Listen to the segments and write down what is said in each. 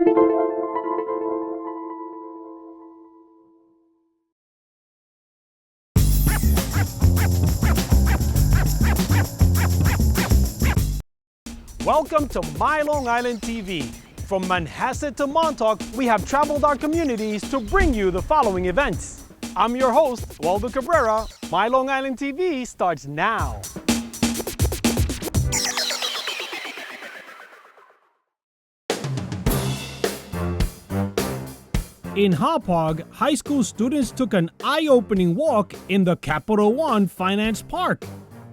Welcome to My Long Island TV. From Manhasset to Montauk, we have traveled our communities to bring you the following events. I'm your host, Waldo Cabrera. My Long Island TV starts now. In Hauppauge, high school students took an eye-opening walk in the Capital One Finance Park.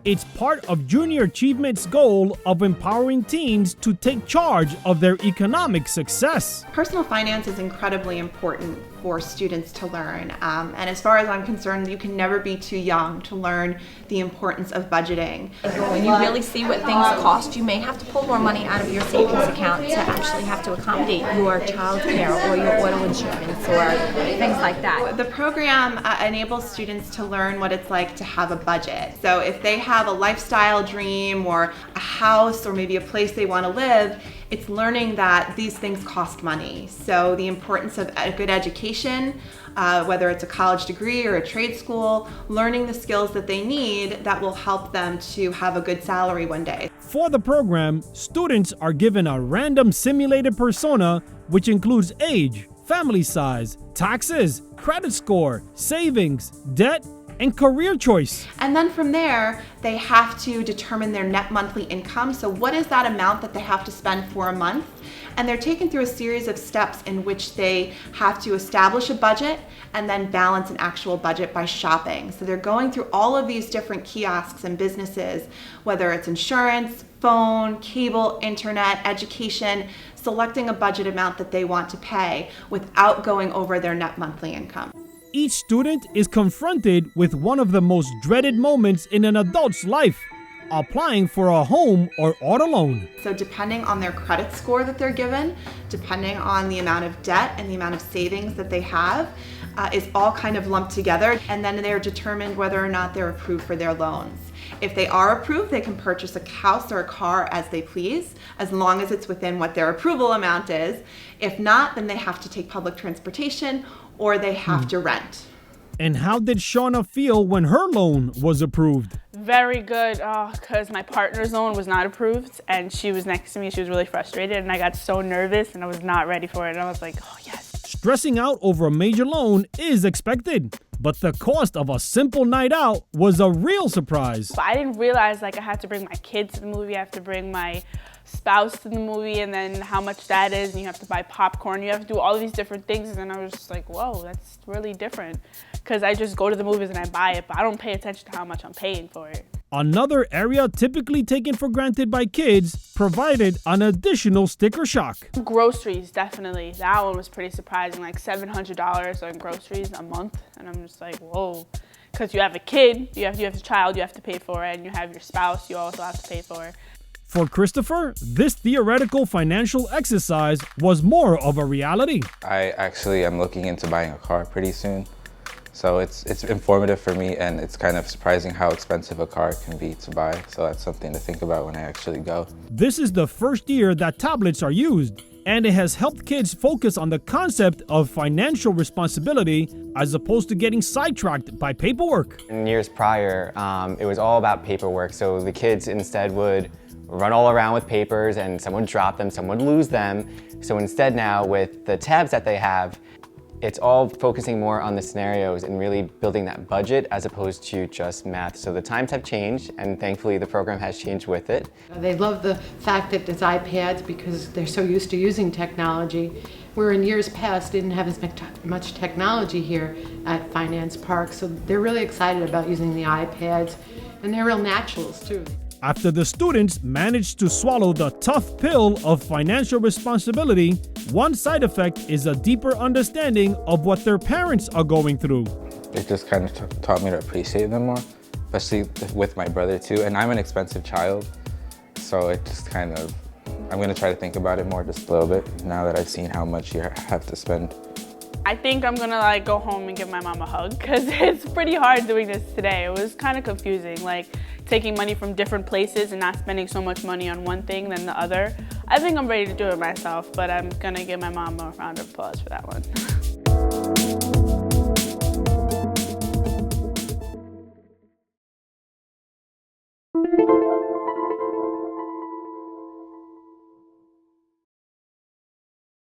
It's part of Junior Achievement's goal of empowering teens to take charge of their economic success. Personal finance is incredibly important for students to learn. And as far as I'm concerned, you can never be too young to learn the importance of budgeting. When you really see what things cost, you may have to pull more money out of your savings account to actually have to accommodate your child care or your auto insurance or things like that. The program enables students to learn what it's like to have a budget. So if they have a lifestyle dream or a house or maybe a place they want to live, it's learning that these things cost money. So the importance of a good education, whether it's a college degree or a trade school, learning the skills that they need that will help them to have a good salary one day. For the program, students are given a random simulated persona, which includes age, family size, taxes, credit score, savings, debt, and career choice. And then from there, they have to determine their net monthly income. So what is that amount that they have to spend for a month? And they're taken through a series of steps in which they have to establish a budget and then balance an actual budget by shopping. So they're going through all of these different kiosks and businesses, whether it's insurance, phone, cable, internet, education, selecting a budget amount that they want to pay without going over their net monthly income. Each student is confronted with one of the most dreaded moments in an adult's life: applying for a home or auto loan. So depending on their credit score that they're given, depending on the amount of debt and the amount of savings that they have, is all kind of lumped together, and then they're determined whether or not they're approved for their loans. If they are approved, they can purchase a house or a car as they please, as long as it's within what their approval amount is. If not, then they have to take public transportation or they have to rent. And how did Shauna feel when her loan was approved? Very good, because my partner's loan was not approved, and she was next to me. She was really frustrated, and I got so nervous, and I was not ready for it. And I was like, oh, yes. Stressing out over a major loan is expected, but the cost of a simple night out was a real surprise. I didn't realize I had to bring my kids to the movie. I have to bring my spouse to the movie, and then how much that is, and you have to buy popcorn. You have to do all these different things, and I was just like, whoa, that's really different. Because I just go to the movies and I buy it, but I don't pay attention to how much I'm paying for it. Another area typically taken for granted by kids provided an additional sticker shock. Groceries, definitely. That one was pretty surprising, like $700 on groceries a month. And I'm just like, whoa. Because you have a kid, you have a child, you have to pay for it, and you have your spouse, you also have to pay for it. For Christopher, this theoretical financial exercise was more of a reality. I actually am looking into buying a car pretty soon. So it's informative for me, and it's kind of surprising how expensive a car can be to buy. So that's something to think about when I actually go. This is the first year that tablets are used, and it has helped kids focus on the concept of financial responsibility as opposed to getting sidetracked by paperwork. In years prior, it was all about paperwork. So the kids instead would run all around with papers, and someone would drop them, someone would lose them. So instead now, with the tabs that they have, it's all focusing more on the scenarios and really building that budget as opposed to just math. So the times have changed, and thankfully the program has changed with it. They love the fact that it's iPads because they're so used to using technology, where in years past didn't have as much technology here at Finance Park. So they're really excited about using the iPads, and they're real naturals too. After the students managed to swallow the tough pill of financial responsibility, one side effect is a deeper understanding of what their parents are going through. It just kind of taught me to appreciate them more, especially with my brother too. And I'm an expensive child, so it just kind of, I'm gonna try to think about it more just a little bit now that I've seen how much you have to spend. I think I'm gonna go home and give my mom a hug, because it's pretty hard doing this today. It was kind of confusing. taking money from different places and not spending so much money on one thing than the other. I think I'm ready to do it myself, but I'm gonna give my mom a round of applause for that one.